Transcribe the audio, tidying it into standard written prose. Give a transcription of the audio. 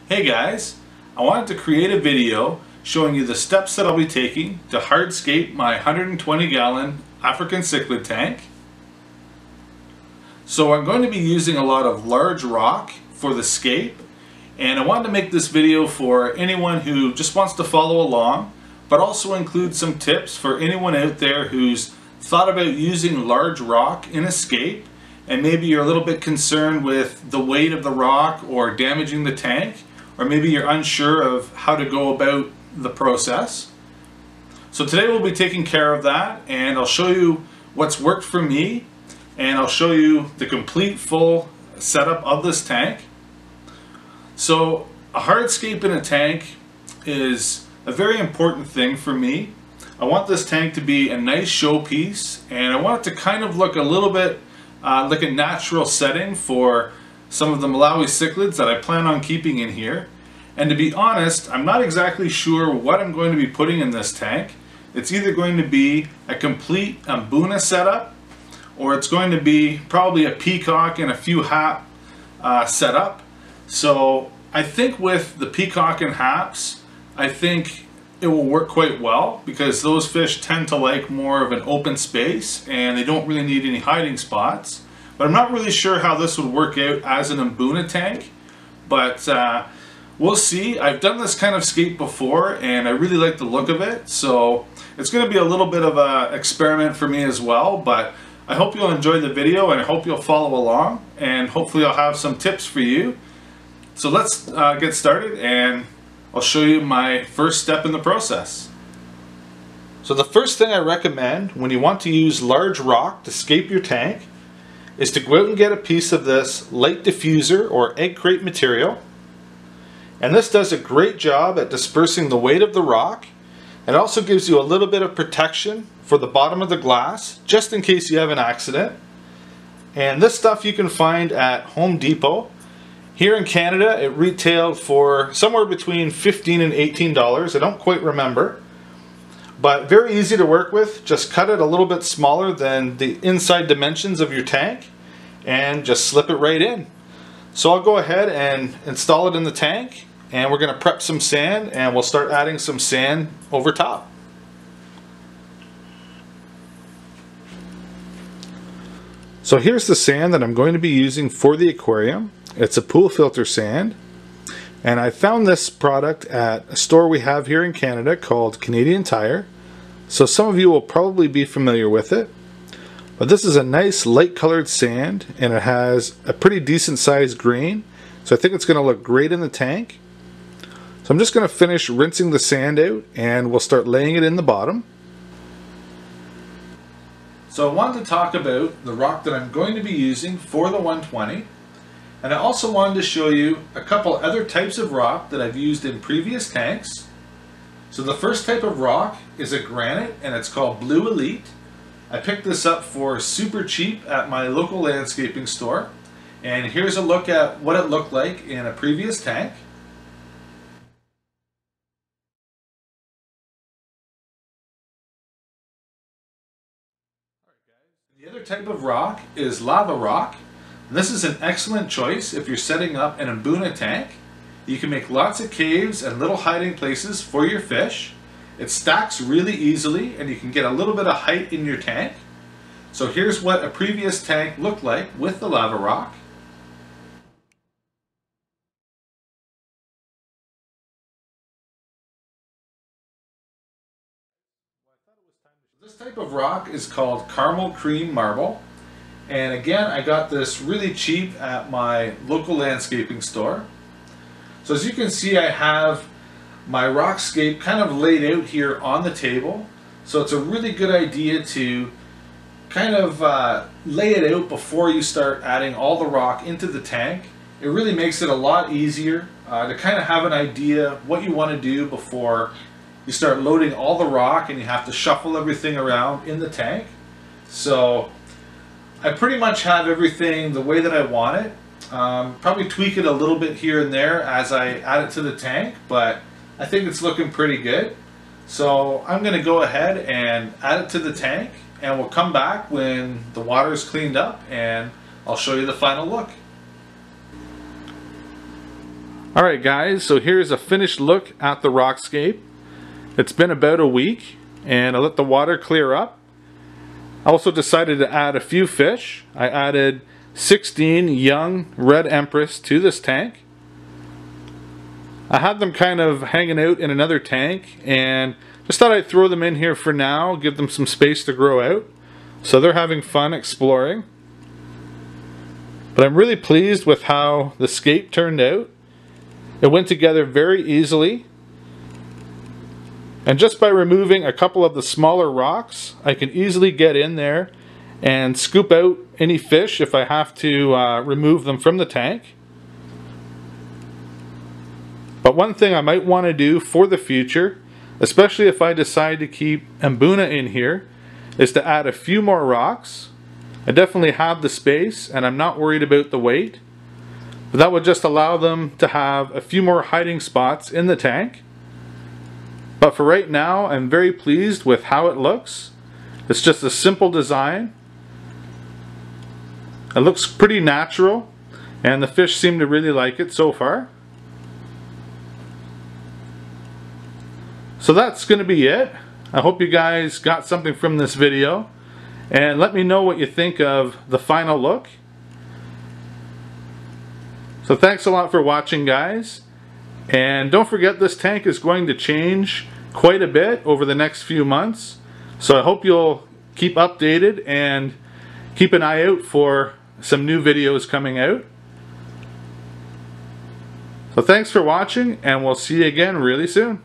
Hey guys, I wanted to create a video showing you the steps that I'll be taking to hardscape my 120 gallon African cichlid tank. So I'm going to be using a lot of large rock for the scape, and I wanted to make this video for anyone who just wants to follow along, but also include some tips for anyone out there who's thought about using large rock in a scape, and maybe you're a little bit concerned with the weight of the rock or damaging the tank, or maybe you're unsure of how to go about the process. So today we'll be taking care of that, and I'll show you what's worked for me, and I'll show you the complete full setup of this tank. So a hardscape in a tank is a very important thing for me. I want this tank to be a nice showpiece, and I want it to kind of look a little bit like a natural setting for some of the Malawi cichlids that I plan on keeping in here. And to be honest, I'm not exactly sure what I'm going to be putting in this tank. It's either going to be a complete Mbuna setup, or it's going to be probably a peacock and a few hap setup. So I think with the peacock and haps, I think it will work quite well, because those fish tend to like more of an open space and they don't really need any hiding spots. But I'm not really sure how this would work out as an Mbuna tank, but we'll see. I've done this kind of scape before and I really like the look of it, so it's going to be a little bit of an experiment for me as well. But I hope you'll enjoy the video, and I hope you'll follow along, and hopefully I'll have some tips for you. So let's get started, and I'll show you my first step in the process. So the first thing I recommend when you want to use large rock to scape your tank is to go out and get a piece of this light diffuser or egg crate material. And this does a great job at dispersing the weight of the rock. It also gives you a little bit of protection for the bottom of the glass, just in case you have an accident. And this stuff you can find at Home Depot. Here in Canada, it retailed for somewhere between $15 and $18. I don't quite remember. But very easy to work with. Just cut it a little bit smaller than the inside dimensions of your tank and just slip it right in. So I'll go ahead and install it in the tank, and we're going to prep some sand, and we'll start adding some sand over top. So here's the sand that I'm going to be using for the aquarium. It's a pool filter sand, and I found this product at a store we have here in Canada called Canadian Tire. So some of you will probably be familiar with it. But this is a nice light colored sand, and it has a pretty decent sized grain. So I think it's going to look great in the tank. So I'm just going to finish rinsing the sand out, and we'll start laying it in the bottom. So I wanted to talk about the rock that I'm going to be using for the 120. And I also wanted to show you a couple other types of rock that I've used in previous tanks. So the first type of rock is a granite, and it's called Blue Elite. I picked this up for super cheap at my local landscaping store. And here's a look at what it looked like in a previous tank. The other type of rock is lava rock. This is an excellent choice if you're setting up an Mbuna tank. You can make lots of caves and little hiding places for your fish. It stacks really easily, and you can get a little bit of height in your tank. So here's what a previous tank looked like with the lava rock. This type of rock is called caramel cream marble. And again, I got this really cheap at my local landscaping store. So as you can see, I have my rockscape kind of laid out here on the table. So it's a really good idea to kind of lay it out before you start adding all the rock into the tank. It really makes it a lot easier to kind of have an idea what you want to do before you start loading all the rock and you have to shuffle everything around in the tank. So I pretty much have everything the way that I want it. Probably tweak it a little bit here and there as I add it to the tank, but I think it's looking pretty good. So I'm going to go ahead and add it to the tank, and we'll come back when the water is cleaned up and I'll show you the final look. Alright guys, so here's a finished look at the rockscape. It's been about a week and I let the water clear up. I also decided to add a few fish. I added 16 young red empress to this tank. I had them kind of hanging out in another tank and just thought I'd throw them in here for now, give them some space to grow out. So they're having fun exploring. But I'm really pleased with how the scape turned out. It went together very easily. And just by removing a couple of the smaller rocks, I can easily get in there and scoop out any fish if I have to remove them from the tank. But one thing I might want to do for the future, especially if I decide to keep Mbuna in here, is to add a few more rocks. I definitely have the space and I'm not worried about the weight. But that would just allow them to have a few more hiding spots in the tank. But for right now, I'm very pleased with how it looks. It's just a simple design. It looks pretty natural and the fish seem to really like it so far. So that's going to be it. I hope you guys got something from this video. And let me know what you think of the final look. So thanks a lot for watching, guys. And don't forget, this tank is going to change quite a bit over the next few months. So I hope you'll keep updated and keep an eye out for some new videos coming out. So thanks for watching and we'll see you again really soon.